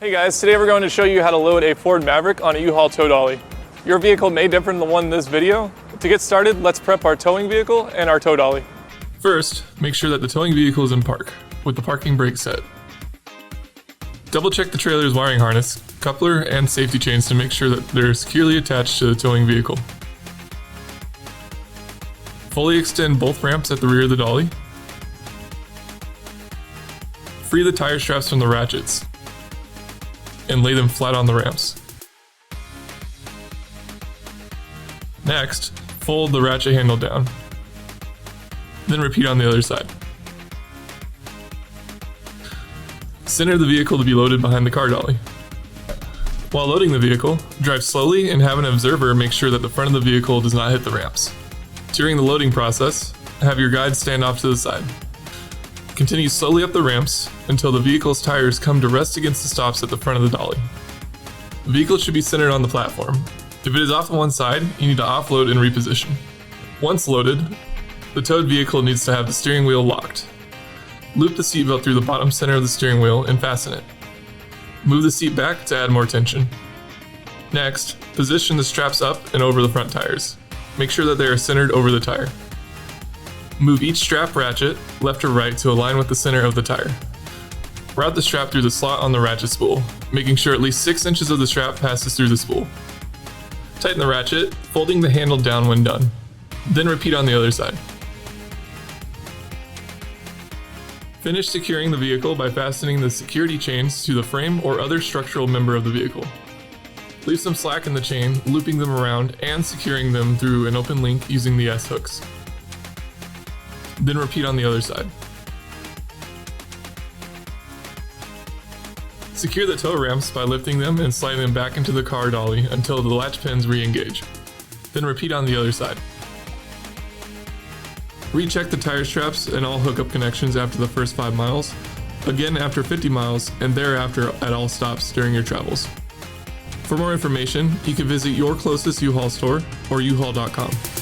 Hey guys, today we're going to show you how to load a Ford Maverick on a U-Haul Tow Dolly. Your vehicle may differ from the one in this video. To get started, let's prep our towing vehicle and our tow dolly. First, make sure that the towing vehicle is in park, with the parking brake set. Double check the trailer's wiring harness, coupler, and safety chains to make sure that they're securely attached to the towing vehicle. Fully extend both ramps at the rear of the dolly. Free the tire straps from the ratchets and lay them flat on the ramps. Next, fold the ratchet handle down. Then repeat on the other side. Center the vehicle to be loaded behind the car dolly. While loading the vehicle, drive slowly and have an observer make sure that the front of the vehicle does not hit the ramps. During the loading process, have your guide stand off to the side. Continue slowly up the ramps until the vehicle's tires come to rest against the stops at the front of the dolly. The vehicle should be centered on the platform. If it is off on one side, you need to offload and reposition. Once loaded, the towed vehicle needs to have the steering wheel locked. Loop the seatbelt through the bottom center of the steering wheel and fasten it. Move the seat back to add more tension. Next, position the straps up and over the front tires. Make sure that they are centered over the tire. Move each strap ratchet left or right to align with the center of the tire. Route the strap through the slot on the ratchet spool, making sure at least 6 inches of the strap passes through the spool. Tighten the ratchet, folding the handle down when done. Then repeat on the other side. Finish securing the vehicle by fastening the security chains to the frame or other structural member of the vehicle. Leave some slack in the chain, looping them around and securing them through an open link using the S-hooks. Then repeat on the other side. Secure the tow ramps by lifting them and sliding them back into the car dolly until the latch pins re-engage. Then repeat on the other side. Recheck the tire straps and all hookup connections after the first 5 miles, again after 50 miles, and thereafter at all stops during your travels. For more information, you can visit your closest U-Haul store or uhaul.com.